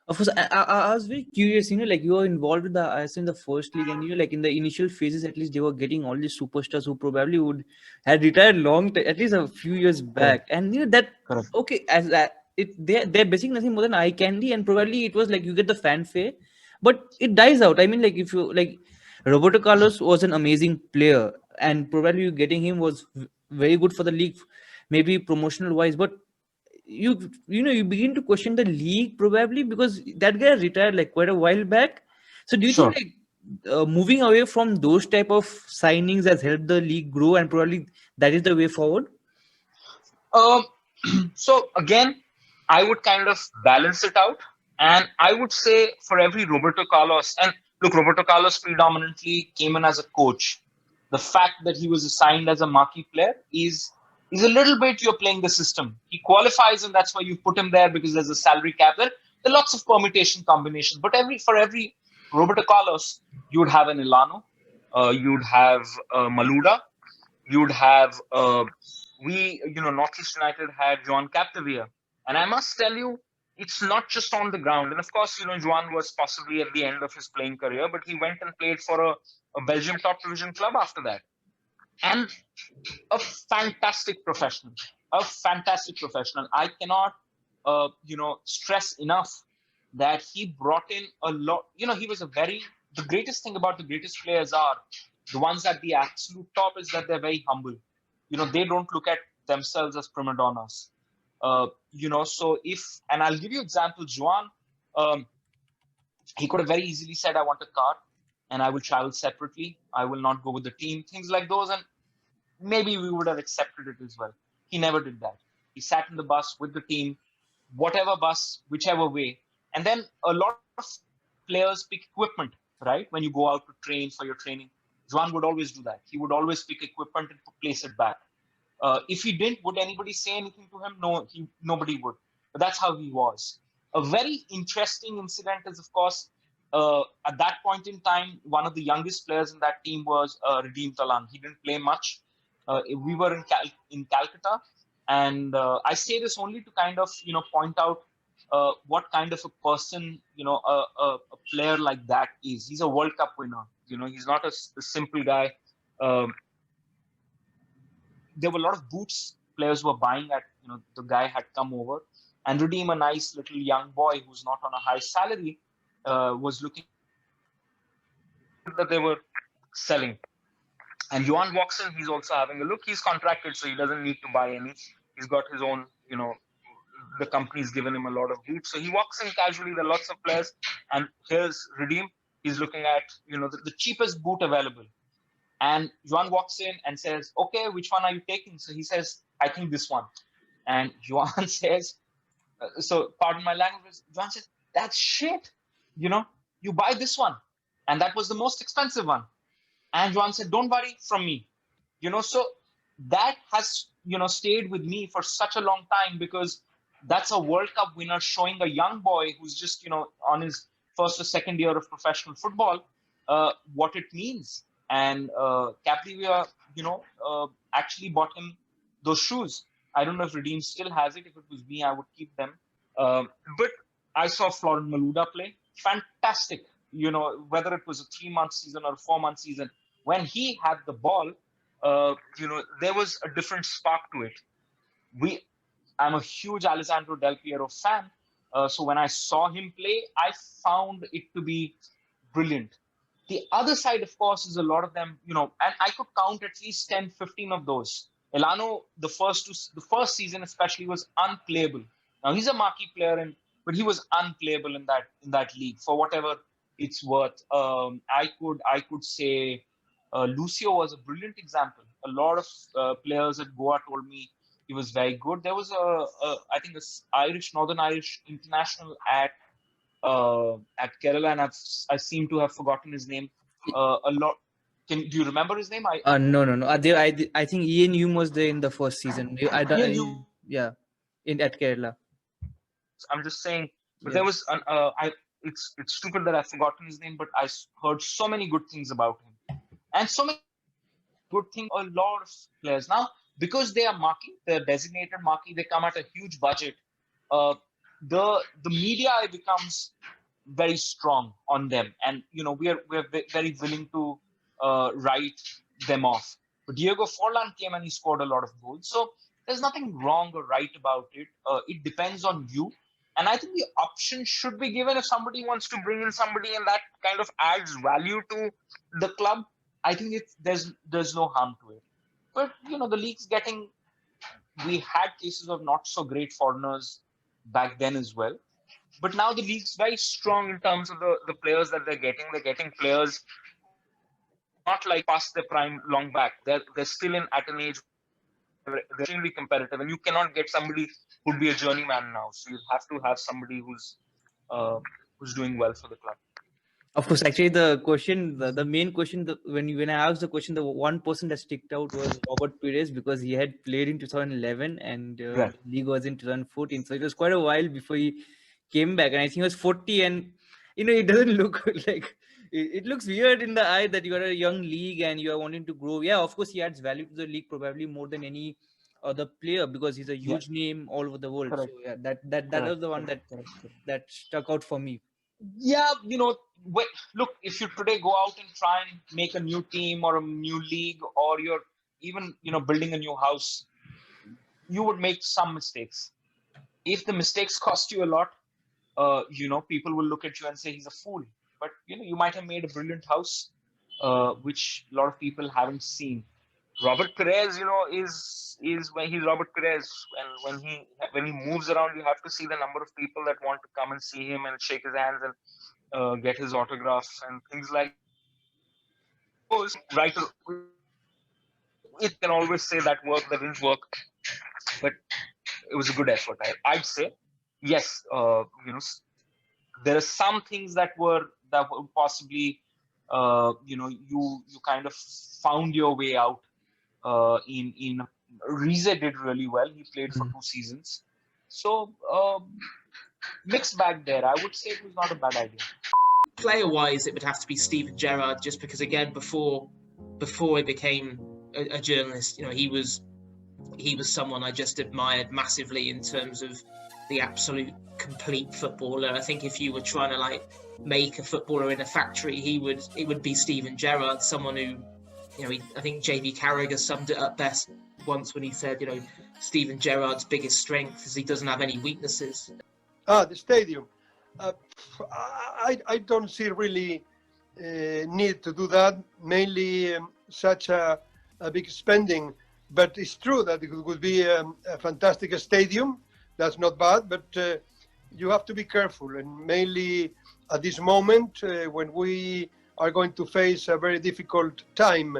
Of course, I was very curious. Like you were involved with the ISL in the first league, and like in the initial phases, at least they were getting all these superstars who probably would had retired at least a few years Correct. back, and that Correct. okay as they're basically nothing more than eye candy, and probably it was like you get the fanfare, but it dies out. I mean, like if you like Roberto Carlos was an amazing player, and probably you getting him was very good for the league, maybe promotional wise, but you begin to question the league probably because that guy retired like quite a while back. So do you think Sure. like moving away from those type of signings has helped the league grow and probably that is the way forward? Um, so again, I would kind of balance it out, and I would say for every Roberto Carlos, and look, Roberto Carlos predominantly came in as a coach. The fact that he was assigned as a marquee player is a little bit you're playing the system. He qualifies, and that's why you put him there because there's a salary cap there. There are lots of permutation combinations, but every Roberto Carlos, you would have an Ilano, you'd have Maluda, you'd have Northeast United had Joan Capdevila, and I must tell you, it's not just on the ground. And of course, Joan was possibly at the end of his playing career, but he went and played for a Belgium top division club after that, and a fantastic professional, a fantastic professional. I cannot, stress enough that he brought in a lot. He was a very the greatest thing about the greatest players are the ones at the absolute top is that they're very humble. They don't look at themselves as prima donnas. So if and I'll give you examples. Juan, um, he could have very easily said, "I want a car, and I will travel separately. I will not go with the team." Things like those, and maybe we would have accepted it as well. He never did that. He sat in the bus with the team, whatever bus, whichever way. And then a lot of players pick equipment, right? When you go out to train for your training. Juan would always do that. He would always pick equipment and place it back. If he didn't, would anybody say anything to him? No, nobody would. But that's how he was. A very interesting incident is, of course, at that point in time, one of the youngest players in that team was Redeem Talan. He didn't play much. We were in Calcutta, and I say this only to kind of point out what kind of a person a player like that is. He's a World Cup winner. He's not a simple guy. Um, there were a lot of boots players were buying at the guy had come over, and Redeem, a nice little young boy who's not on a high salary, was looking that they were selling. And Yuan walks in, he's also having a look. He's contracted, so he doesn't need to buy any. He's got his own, the company's given him a lot of boots. So he walks in casually. There are lots of players. And here's Redeem. He's looking at, the cheapest boot available. And Juan walks in and says, "Okay, which one are you taking?" So he says, "I think this one." And Juan says, so pardon my language, Juan says, "That's shit. You know, you buy this one." And that was the most expensive one. And Juan said, "Don't worry from me." So that has, stayed with me for such a long time because that's a World Cup winner showing a young boy who's just, on his first or second year of professional football, what it means. And Capdevila, actually bought him those shoes. I don't know if Redeem still has it. If it was me, I would keep them. But I saw Florent Maluda play. Fantastic. Whether it was a 3-month season or a 4-month season, when he had the ball, there was a different spark to it. I'm a huge Alessandro Del Piero fan. So when I saw him play, I found it to be brilliant. The other side, of course, is a lot of them, and I could count at least 10, 15 of those. Elano, the first season especially, was unplayable. Now he's a marquee player, but he was unplayable in that league for whatever it's worth. I could say Lucio was a brilliant example. A lot of players at Goa told me he was very good. There was I think, Northern Irish international at Kerala, and I seem to have forgotten his name. A lot. Do you remember his name? No. I think Ian Hume was there in the first season. Ian Hume. Yeah, in at Kerala. I'm just saying, but Yeah. there was it's stupid that I've forgotten his name, but heard so many good things about him, and so many good things. A lot of players now, because they are marquee, they're designated marquee. They come at a huge budget. Uh, the media becomes very strong on them, and we're very willing to write them off. But Diego Forlan came and he scored a lot of goals, so there's nothing wrong or right about it. It depends on you, and I think the option should be given if somebody wants to bring in somebody and that kind of adds value to the club. I think there's no harm to it. But the league's getting. We had cases of not so great foreigners back then as well. But now the league's very strong in terms of the players that they're getting. They're getting players who are not like past their prime long back. They're still in at an age they're extremely competitive, and you cannot get somebody who'd be a journeyman now. So you have to have somebody who's doing well for the club. Of course, actually, the main question, when I asked the question, the one person that sticked out was Robert Pires, because he had played in 2011 and Right. the league was in 2014. So it was quite a while before he came back. And I think he was 40, and it doesn't look like it looks weird in the eye that you are a young league and you are wanting to grow. Yeah, of course, he adds value to the league probably more than any other player because he's a Yeah. huge name all over the world. So Correct. yeah, that Correct. was the one Correct. Correct. Correct. that stuck out for me. Yeah, look, if you today go out and try and make a new team or a new league, or you're even, building a new house, you would make some mistakes. If the mistakes cost you a lot, people will look at you and say he's a fool. But, you might have made a brilliant house, which a lot of people haven't seen. Robert Perez, is when he's Robert Perez, and when he moves around, you have to see the number of people that want to come and see him and shake his hands and get his autograph and things like that. Right, it can always say that that didn't work, but it was a good effort. I'd say yes. There are some things that were possibly, you kind of found your way out. In Rize did really well. He played for 2 seasons, so mixed bag there. I would say it was not a bad idea. Player-wise, it would have to be Steven Gerrard, just because again before he became a journalist, he was someone I just admired massively in terms of the absolute complete footballer. I think if you were trying to make a footballer in a factory, it would be Steven Gerrard, someone who, I think JV Carragher summed it up best once when he said, Steven Gerrard's biggest strength is he doesn't have any weaknesses. The stadium. I don't see really need to do that. Mainly such a big spending, but it's true that it would be a fantastic stadium. That's not bad, but you have to be careful, and mainly at this moment when we are going to face a very difficult time.